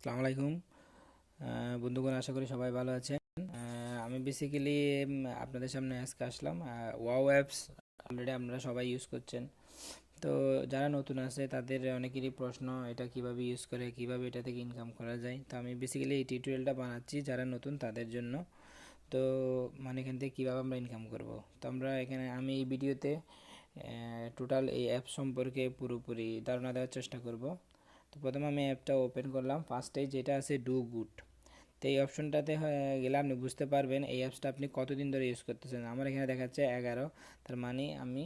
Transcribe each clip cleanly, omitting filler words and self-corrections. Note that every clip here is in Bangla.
আসসালামু আলাইকুম বন্ধুগণ, আশা করি সবাই ভালো আছেন। আমি বেসিক্যালি আপনাদের সামনে আজকে আসলাম। ওয়াও অ্যাপস অলরেডি আপনারা সবাই ইউজ করছেন। তো যারা নতুন আছে তাদের অনেকেরই প্রশ্ন, এটা কিভাবে ইউজ করে, কিভাবে এটা থেকে ইনকাম করা যায়। তো আমি বেসিক্যালি এই টিউটোরিয়ালটা বানাচ্ছি যারা নতুন তাদের জন্য। তো মানে এখান থেকে কীভাবে আমরা ইনকাম করব। তো আমরা এখানে আমি এই ভিডিওতে টোটাল এই অ্যাপ সম্পর্কে পুরোপুরি ধারণা দেওয়ার চেষ্টা করব। তো প্রথমে আমি অ্যাপটা ওপেন করলাম। ফার্স্টেই যেটা আছে ডু গুড, তো এই অপশনটাতে গেলে আপনি বুঝতে পারবেন এই অ্যাপসটা আপনি কতদিন ধরে ইউজ করতেছেন। আমার এখানে দেখাচ্ছে 11, তার মানে আমি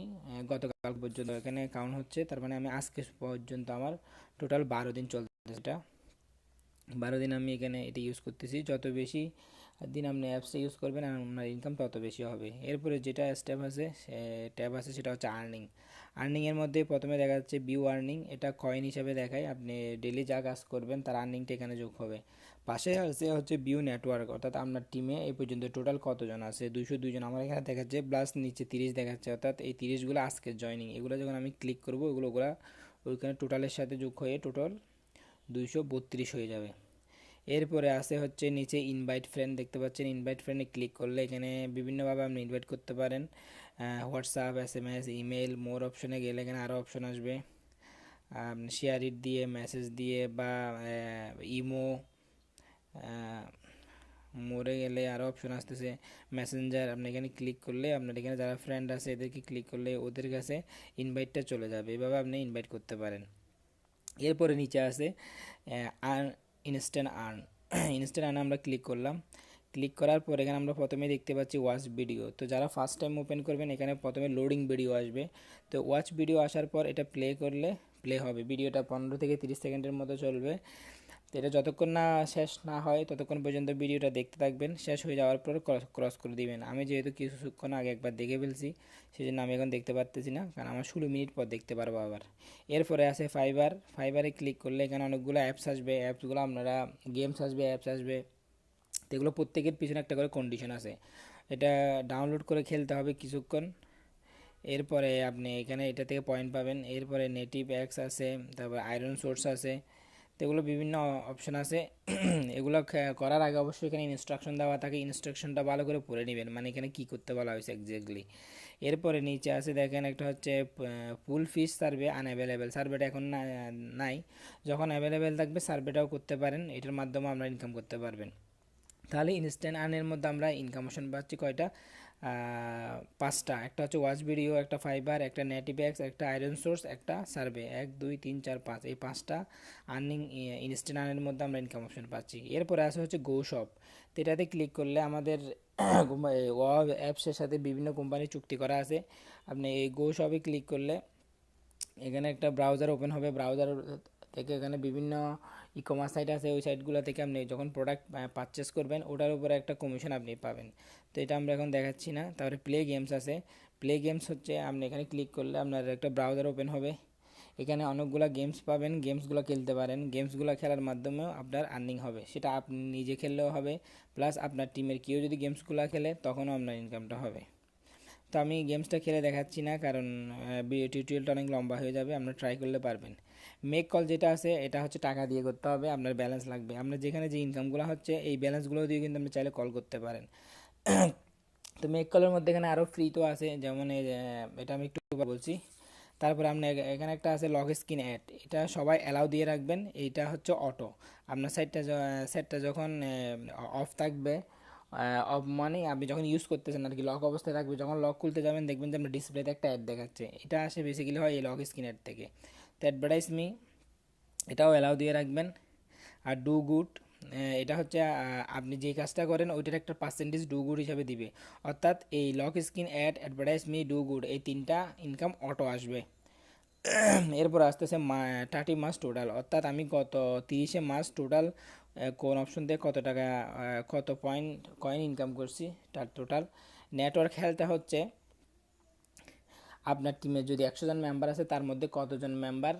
গতকাল পর্যন্ত এখানে কাউন্ট হচ্ছে, তার মানে আমি আজকে পর্যন্ত আমার টোটাল 12 দিন চলতেছে। এটা 12 দিন আমি এখানে এটা ইউজ করতেছি। যত বেশি দিন আপনি অ্যাপসটা ইউজ করবেন আপনার ইনকাম তত বেশি হবে। এরপরে যেটা ট্যাব আছে সেটা হচ্ছে আর্নিং। আর্নিংয়ের মধ্যে প্রথমে দেখা যাচ্ছে ভিউ আর্নিং, এটা কয়েন হিসাবে দেখায়। আপনি ডেলি যা কাজ করবেন তার আর্নিংটা এখানে যোগ হবে। পাশে আছে হচ্ছে ভিউ নেটওয়ার্ক, অর্থাৎ আপনার টিমে এই পর্যন্ত টোটাল কতজন আছে, 202 জন আমার এখানে দেখাচ্ছে, প্লাস নিচে 30 দেখাচ্ছে, অর্থাৎ এই 30গুলো আজকের জয়নিং। এগুলো যখন আমি ক্লিক করবো ওগুলো ওইখানে টোটালের সাথে যোগ হয়ে টোটাল 232 হয়ে যাবে। এরপরে আছে হচ্ছে নিচে ইনভাইট ফ্রেন্ড, দেখতে পাচ্ছেন। ইনভাইট ফ্রেন্ডে ক্লিক করলে এখানে বিভিন্নভাবে আপনি ইনভাইট করতে পারেন। হোয়াটসঅ্যাপ, এসএমএস, ইমেল, মোর অপশনে গেলে এখানে আরও অপশন আসবে। শেয়ার ইট দিয়ে, মেসেজ দিয়ে, বা ইমো, মোরে গেলে আরও অপশন আসতেছে মেসেঞ্জার। আপনি এখানে ক্লিক করলে আপনার এখানে যারা ফ্রেন্ড আছে এদেরকে ক্লিক করলে ওদের কাছে ইনভাইটটা চলে যাবে। এভাবে আপনি ইনভাইট করতে পারেন। এরপরে নিচে আছে earn, instant earn. Instant earn আমরা ক্লিক করলাম। ক্লিক করার পর এখানে আমরা প্রথমে দেখতে পাচ্ছি ওয়াচ ভিডিও। তো যারা ফার্স্ট টাইম ওপেন করবেন এখানে প্রথমে লোডিং ভিডিও আসবে। তো ওয়াচ ভিডিও আসার পর এটা প্লে করলে প্লে হবে। ভিডিওটা 15 থেকে 30 সেকেন্ডের মতো চলবে। তো এটা যতক্ষণ না শেষ না হয় ততক্ষণ পর্যন্ত ভিডিওটা দেখতে থাকবেন। শেষ হয়ে যাওয়ার পর ক্রস করে দিবেন। আমি যেহেতু কিছুক্ষণ আগে একবার দেখে ফেলছি সেই জন্য আমি এখন দেখতে পারতেছি না, কারণ আমার 16 মিনিট পর দেখতে পারবো আবার। এরপরে আছে ফাইবার। ফাইবারে ক্লিক করলে এখানে অনেকগুলো অ্যাপস আসবে। অ্যাপসগুলো আপনারা গেমস আসবে, অ্যাপস আসবে। তো এগুলো প্রত্যেকের পিছনে একটা করে কন্ডিশন আছে। এটা ডাউনলোড করে খেলতে হবে কিছুক্ষণ। এরপরে আপনি এখানে এটা থেকে পয়েন্ট পাবেন। এরপরে নেটিভ এক্স আছে, তারপর আয়রন সোর্স আছে। তো এগুলো বিভিন্ন অপশন আছে। এগুলো করার আগে অবশ্যই এখানে ইনস্ট্রাকশন দেওয়া থাকে, ইনস্ট্রাকশনটা ভালো করে পড়ে নেবেন, মানে এখানে কি করতে বলা হয়েছে এক্স্যাক্টলি। এরপরে নিচে আছে দেখেন একটা হচ্ছে পুল ফিশ সার্ভে আনঅ্যাভেলেবেল। সার্ভেটা এখন নাই, যখন অ্যাভেলেবেল থাকবে সার্ভেটাও করতে পারেন, এটার মাধ্যমে আমরা ইনকাম করতে পারবেন। তাহলে ইনস্ট্যান্ট আর্নের মধ্যে আমরা ইনকাম অপশন পাচ্ছি কয়টা, 5টা। একটা হচ্ছে ওয়াচ ভিডিও, একটা ফাইবার, একটা নেটিভ এক্স, একটা আয়রন সোর্স, একটা সার্ভে। 1 2 3 4 5, এই 5টা আর্নিং ইনস্ট্যান্ট আর্নের মধ্যে আমরা ইনকাম অপশন পাচ্ছি। এরপরে আসে হচ্ছে গো শপ। তো এটাতে ক্লিক করলে আমাদের ওয়াও অ্যাপসের সাথে বিভিন্ন কোম্পানি চুক্তি করা আছে। আপনি এই গো শপে ক্লিক করলে এখানে একটা ব্রাউজার ওপেন হবে। ব্রাউজার থেকে এখানে বিভিন্ন ই কমার্স সাইট আছে, ওই সাইটগুলো থেকে আপনি যখন প্রোডাক্ট পারচেস করবেন ওটার উপরে একটা কমিশন আপনি পাবেন। তো এটা আমরা এখন দেখাচ্ছি না। তারপরে প্লে গেমস আছে। প্লে গেমস হচ্ছে আপনি এখানে ক্লিক করলে আপনার একটা ব্রাউজার ওপেন হবে। এখানে অনেকগুলো গেমস পাবেন, গেমসগুলো খেলতে পারেন। গেমসগুলো খেলার মাধ্যমেও আপনার আর্নিং হবে, সেটা আপনি নিজে খেললেও হবে, প্লাস আপনার টিমের কেউ যদি গেমসগুলো খেলে তখনও আপনার ইনকামটা হবে। তো আমি গেমসটা খেলে দেখাচ্ছি না, কারণ টিউটোরিয়ালটা অনেক লম্বা হয়ে যাবে, আপনারা ট্রাই করলে পারবেন। মেক কল যেটা আছে এটা হচ্ছে টাকা দিয়ে করতে হবে, আপনার ব্যালেন্স লাগবে। আপনার যেখানে যে ইনকামগুলো হচ্ছে এই ব্যালেন্সগুলো দিয়ে কিন্তু আপনি চাইলে কল করতে পারেন। তো মেক কলের মধ্যে এখানে আরও ফ্রি তো আছে, যেমন এটা আমি একটু বলছি। তারপরে আপনি এখানে একটা আছে লক স্ক্রিন অ্যাড, এটা সবাই অ্যালাউ দিয়ে রাখবেন। এইটা হচ্ছে অটো। আপনার সেটটা যখন অফ থাকবে, অফ মানে আপনি যখন ইউজ করতেছেন আর কি, লক অবস্থায় থাকবে, যখন লক খুলতে যাবেন দেখবেন যে আপনার ডিসপ্লেতে একটা অ্যাড দেখাচ্ছে। এটা আসে বেসিক্যালি হয় এই লক স্ক্রিন অ্যাড থেকে। তো অ্যাডভার্টাইজ মি, এটাও অ্যালাউ দিয়ে রাখবেন। আর ডু গুড, এটা হচ্ছে আপনি যে কাজটা করেন ওইটার একটা পার্সেন্টেজ ডু গুড হিসাবে দিবে। অর্থাৎ এই lock screen ad, advertise me, do good, এই 3টা ইনকাম অটো আসবে। এরপর আসতেছে 30 মাস টোটাল, অর্থাৎ আমি গত 30 মাস টোটাল কোন অপশন দিয়ে কত টাকা, কত পয়েন্ট কয়েন ইনকাম করছি তার টোটাল। নেটওয়ার্ক হেলথটা হচ্ছে আপনার টিমে যদি 100 জন মেম্বার আছে তার মধ্যে কতজন মেম্বার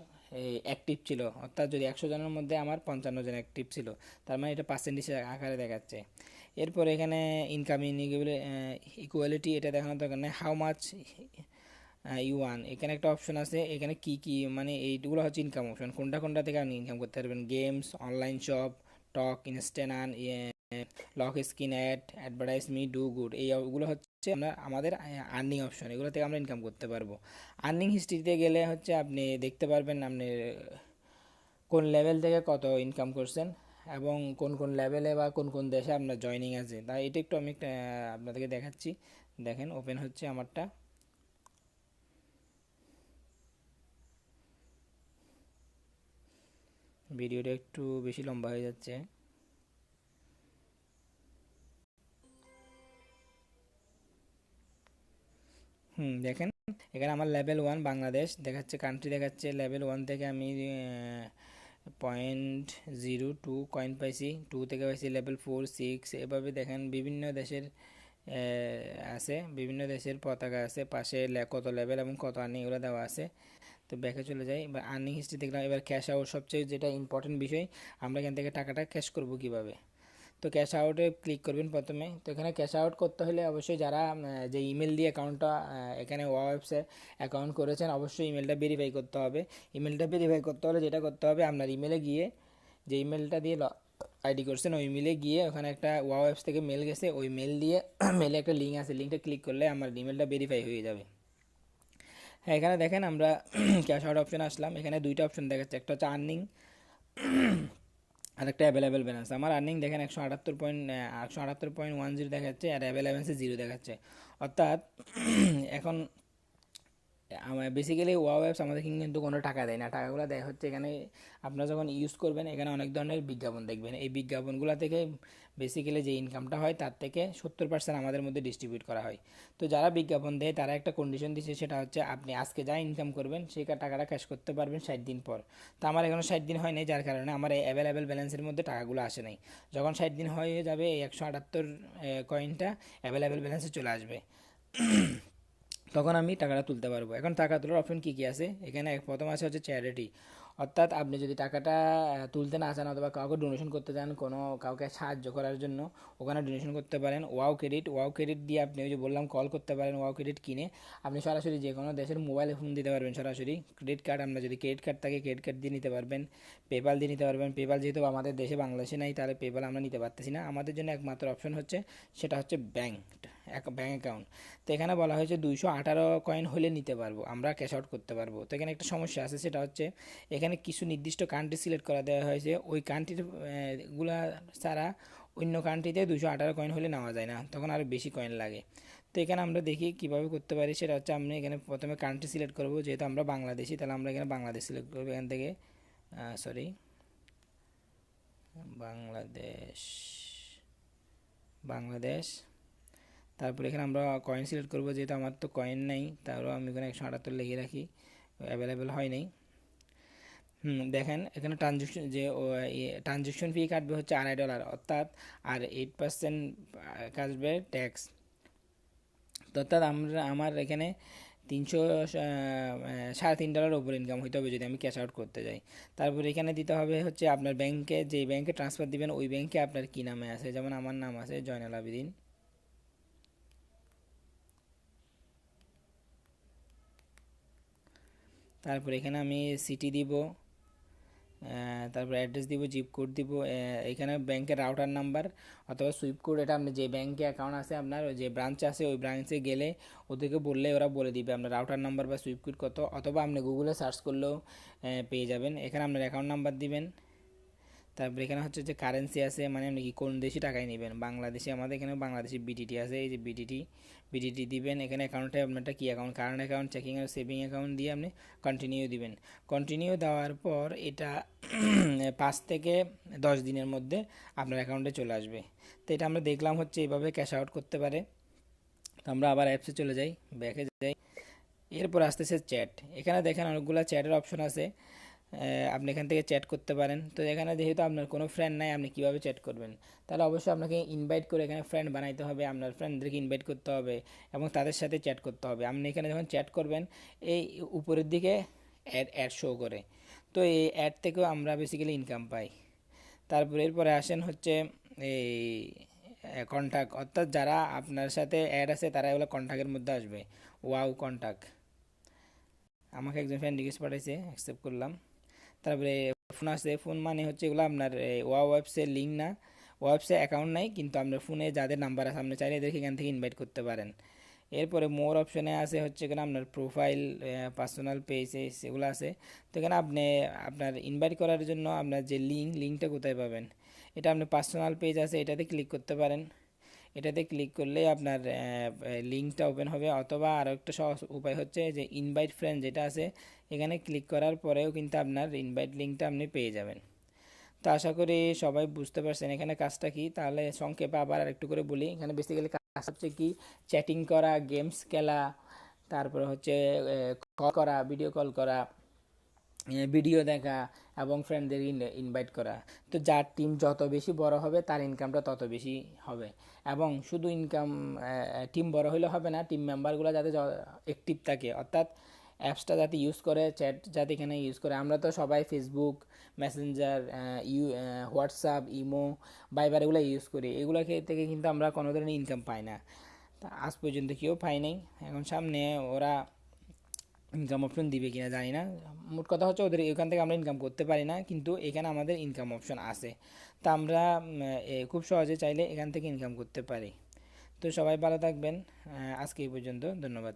অ্যাক্টিভ ছিল, অর্থাৎ যদি 100 জনের মধ্যে আমার 55 জন অ্যাক্টিভ ছিল, তার মানে এটা পার্সেন্টেজ আকারে দেখাচ্ছে। এরপর এখানে ইনকাম ইকুয়ালিটি এটা দেখানোর দরকার নেই। হাউ মাছ ইউয়ান, এখানে একটা অপশন আছে, এখানে কি কি মানে এইগুলো হচ্ছে ইনকাম অপশন, কোনটা কোনটা থেকে আপনি ইনকাম করতে পারবেন। Games, online shop, talk, instant earn, lock screen ad, advertise me, do good, এইগুলো হচ্ছে আমরা আমাদের আর্নিং অপশন, এগুলো থেকে আমরা ইনকাম করতে পারবো। আর্নিং হিস্ট্রিতে গেলে হচ্ছে আপনি দেখতে পারবেন আপনি কোন লেভেল থেকে কত ইনকাম করছেন এবং কোন কোন লেভেলে বা কোন কোন দেশে আপনার জয়নিং আছে। তাই এটা একটু আমি আপনাদেরকে দেখাচ্ছি। দেখেন ওপেন হচ্ছে আমারটা। ভিডিওটা একটু বেশি লম্বা হয়ে যাচ্ছে। দেখেন এখানে আমার লেভেল 1 বাংলাদেশ দেখাচ্ছে, কান্ট্রি দেখাচ্ছে। লেভেল 1 থেকে আমি 0.02 কয়েন পাইছি, 2 থেকে পাইছি লেভেল 4, 6, এভাবে দেখেন বিভিন্ন দেশের আছে, বিভিন্ন দেশের পতাকা আছে পাশে, কত লেভেল এবং কত আর্নিং এগুলো দেওয়া আছে। তো ব্যাকে চলে যাই, এবার আর্নিং হিস্ট্রি দেখলাম। এবার ক্যাশ আউট, সবচেয়ে যেটা ইম্পর্টেন্ট বিষয়, আমরা এখান থেকে টাকাটা ক্যাশ করব কিভাবে। তো ক্যাশ আউটে ক্লিক করবেন প্রথমে। তো এখানে ক্যাশ আউট করতে হলে অবশ্যই যারা যে ইমেল দিয়ে অ্যাকাউন্টটা এখানে ওয়েবসে অ্যাকাউন্ট করেছেন, অবশ্যই ইমেলটা ভেরিফাই করতে হবে। ইমেলটা ভেরিফাই করতে হলে যেটা করতে হবে, আপনার ইমেলে গিয়ে যে ইমেলটা দিয়ে আইডি করছেন ওই মেলে গিয়ে ওখানে একটা ওয়েবস থেকে মেল গেছে, ওই মেল দিয়ে মেলে একটা লিঙ্ক আছে, লিঙ্কটা ক্লিক করলে আমার ইমেলটা ভেরিফাই হয়ে যাবে। হ্যাঁ, এখানে দেখেন আমরা ক্যাশ আউট অপশন আসলাম। এখানে দুইটা অপশন দেখাচ্ছে, একটা হচ্ছে আর্নিং আর একটা অ্যাভেলেবেল ব্যালেন্স। আমার আর্নিং দেখেন 178.10 দেখাচ্ছে, আর অ্যাভেলেবেন্সে 0 দেখাচ্ছে। অর্থাৎ এখন আমার বেসিক্যালি ওয়েবস আমাদের কিন্তু কোনো টাকা দেয় না, টাকাগুলো দেয় হচ্ছে এখানে আপনারা যখন ইউজ করবেন এখানে অনেক ধরনের বিজ্ঞাপন দেখবেন। এই বিজ্ঞাপনগুলো থেকে বেসিক্যালি যে ইনকামটা হয় তার থেকে 70% আমাদের মধ্যে ডিস্ট্রিবিউট করা হয়। তো যারা বিজ্ঞাপন দেয় তারা একটা কন্ডিশন দিচ্ছে, সেটা হচ্ছে আপনি আজকে যা ইনকাম করবেন সেই টাকাটা ক্যাশ করতে পারবেন 60 দিন পর। তো আমার এখনও 60 দিন হয় নাই, যার কারণে আমার এই অ্যাভেলেবেল ব্যালেন্সের মধ্যে টাকাগুলো আসে নাই। যখন 60 দিন হয়ে যাবে এই 178 কয়েনটা অ্যাভেলেবেল ব্যালেন্সে চলে আসবে, তখন আমি টাকাটা তুলতে পারবো। এখন টাকা তোলার অপশন কী কী আছে এখানে, প্রথম আছে হচ্ছে চ্যারিটি। অর্থাৎ আপনি যদি টাকাটা তুলতে না চান অথবা কাউকে ডোনেশন করতে চান, কোনো কাউকে সাহায্য করার জন্য, ওখানে ডোনেশন করতে পারেন। ওয়াও ক্রেডিট দিয়ে আপনি ওই যে বললাম কল করতে পারেন। ওয়াও ক্রেডিট কিনে আপনি সরাসরি যে কোনো দেশের মোবাইলে ফোন দিতে পারবেন সরাসরি। ক্রেডিট কার্ড, আমরা যদি ক্রেডিট কার্ড থাকে ক্রেডিট কার্ড দিয়ে নিতে পারবেন। পেপাল দিয়ে নিতে পারবেন। পেপাল যেহেতু আমাদের দেশে বাংলাদেশে নাই, তাহলে পেপাল আমরা নিতে পারতেছি না। আমাদের জন্য একমাত্র অপশন হচ্ছে সেটা হচ্ছে ব্যাংক অ্যাকাউন্ট। তো এখানে বলা হয়েছে 218 কয়েন হলে নিতে পারবো, আমরা ক্যাশ আউট করতে পারবো। তো এখানে একটা সমস্যা আছে, সেটা হচ্ছে এখানে কিছু নির্দিষ্ট কান্ট্রি সিলেক্ট করা দেওয়া হয়েছে, ওই কান্ট্রির গুলা ছাড়া অন্য কান্ট্রিতে 218 কয়েন হলে নেওয়া যায় না, তখন আরও বেশি কয়েন লাগে। তো এখানে আমরা দেখি কীভাবে করতে পারি, সেটা হচ্ছে আমি এখানে প্রথমে কান্ট্রি সিলেক্ট করবো, যেহেতু আমরা বাংলাদেশি তাহলে আমরা এখানে বাংলাদেশ সিলেক্ট করবো। এখান থেকে সরি, বাংলাদেশ, বাংলাদেশ। তারপর এখানে আমরা কয়েন সিলেক্ট করবো, যেহেতু আমার তো কয়েন নেই, তারও আমি এখানে 178 লিখে রাখি, অ্যাভেলেবেল হয় নাই। দেখেন এখানে ট্রানজ্যাকশন যে ট্রানজ্যাকশন ফি কাটবে হচ্ছে $2.5, অর্থাৎ আর 8% কাটবে ট্যাক্স। অর্থাৎ আমার এখানে 300 $3.5 ওপর ইনকাম হইতে হবে যদি আমি ক্যাশ আউট করতে যাই। তারপর এখানে দিতে হবে হচ্ছে আপনার ব্যাংকে, যে ব্যাংকে ট্রান্সফার দিবেন ওই ব্যাংকে আপনার কী নামে আছে, যেমন আমার নাম আছে জয়নাল আবেদিন। তারপর এখানে আমি সিটি দিব, তারপর অ্যাড্রেস দিব, জিপ কোড দিব, এখানে ব্যাংকের রাউটার নাম্বার অথবা সুইপ কোড, এটা আপনি যে ব্যাংকে অ্যাকাউন্ট আছে আপনার, যে ব্রাঞ্চে আছে ওই ব্রাঞ্চে গেলে ওদেরকে বললে ওরা বলে দিবে আপনার রাউটার নাম্বার বা সুইপ কোড কত, অথবা আপনি গুগলে সার্চ করলেও পেয়ে যাবেন। এখানে আপনার অ্যাকাউন্ট নাম্বার দিবেন। তারপর এখানে হচ্ছে যে কারেন্সি আছে, মানে আপনি কি কোন দেশি টাকায় নেবেন, বাংলাদেশি, আমাদের এখানে বাংলাদেশি বিটিটি আছে, এই যে বিটিটি দিবেন। এখানে অ্যাকাউন্টে আপনারটা কী অ্যাকাউন্ট, কারেন্ট অ্যাকাউন্ট, চেকিং আর সেভিং অ্যাকাউন্ট দিয়ে আপনি কন্টিনিউ দিবেন। কন্টিনিউ দেওয়ার পর এটা 5 থেকে 10 দিনের মধ্যে আপনার অ্যাকাউন্টে চলে আসবে। তো এটা আমরা দেখলাম হচ্ছে এইভাবে ক্যাশ আউট করতে পারে। তো আমরা আবার অ্যাপসে চলে যাই, ব্যাকে যাই। এরপর আসতেছে চ্যাট। এখানে দেখেন অনেকগুলো চ্যাটের অপশন আছে, আপনি এখান থেকে চ্যাট করতে পারেন। তো এখানে যেহেতু আপনার কোনো ফ্রেন্ড নাই, আপনি কীভাবে চ্যাট করবেন, তাহলে অবশ্যই আপনাকে ইনভাইট করে এখানে ফ্রেন্ড বানাইতে হবে, আপনার ফ্রেন্ডদেরকে ইনভাইট করতে হবে এবং তাদের সাথে চ্যাট করতে হবে। আপনি এখানে যখন চ্যাট করবেন এই উপরের দিকে অ্যাড শো করে, তো এই অ্যাড থেকেও আমরা বেসিক্যালি ইনকাম পাই। তারপরে এরপরে আসেন হচ্ছে এই কন্ট্যাক্ট, অর্থাৎ যারা আপনার সাথে অ্যাড আছে তারা এগুলো কন্ট্যাক্টের মধ্যে আসবে। ওয়াও কন্ট্যাক্ট, আমাকে একজন ফ্রেন্ড রিকোয়েস্ট পাঠাইছে, অ্যাকসেপ্ট করলাম। তারপরে ফোন আছে, ফোন মানে হচ্ছে এগুলো আপনার ওয়েবসের লিঙ্ক না, ওয়েবসে অ্যাকাউন্ট নাই, কিন্তু আপনার ফোনে যাদের নাম্বার আছে আপনি চাইলে এদেরকে এখান থেকে ইনভাইট করতে পারেন। এরপরে মোর অপশনে আছে হচ্ছে এখানে আপনার প্রোফাইল, পার্সোনাল পেজ সেগুলো আছে। তো এখানে আপনি আপনার ইনভাইট করার জন্য আপনার যে লিঙ্কটা কোথায় পাবেন, এটা আপনি পার্সোনাল পেজ আছে এটাতে ক্লিক করতে পারেন। এটাতে ক্লিক করলে আপনার লিঙ্কটা ওপেন হবে, অথবা আরও একটা সহজ উপায় হচ্ছে যে ইনভাইট ফ্রেন্ড যেটা আছে, এখানে ক্লিক করার পরেও কিন্তু আপনার ইনভাইট লিঙ্কটা আপনি পেয়ে যাবেন। তো আশা করি সবাই বুঝতে পারছেন এখানে কাজটা কি। তাহলে সংক্ষেপে আবার আরেকটু করে বলি, এখানে বেসিক্যালি কাজ হচ্ছে কি, চ্যাটিং করা, গেমস খেলা, তারপরে হচ্ছে কল করা, ভিডিও কল করা, ভিডিও দেখা এবং ফ্রেন্ডদের ইনভাইট করা। তো যার টিম যত বেশি বড় হবে তার ইনকামটা তত বেশি হবে। এবং শুধু ইনকাম, টিম বড় হলে হবে না, টিম মেম্বারগুলো যাতে অ্যাক্টিভ থাকে, অর্থাৎ অ্যাপসটা যাতে ইউজ করে, চ্যাট যাতে এখানে ইউজ করে। আমরা তো সবাই ফেসবুক, মেসেঞ্জার, হোয়াটসঅ্যাপ, ইমো, ভাইবার এগুলো ইউজ করি, এগুলো থেকে কিন্তু আমরা কোনো ধরনের ইনকাম পাই না, তা আজ পর্যন্ত কেউ পাই নাই। এখন সামনে ওরা ইনকাম অপশন দিবে কিনা জানি না। মোট কথা হচ্ছে ওদের এখান থেকে আমরা ইনকাম করতে পারি না, কিন্তু এখানে আমাদের ইনকাম অপশন আছে। তা আমরা খুব সহজে চাইলে এখান থেকে ইনকাম করতে পারি। তো সবাই ভালো থাকবেন, আজকে এই পর্যন্ত, ধন্যবাদ।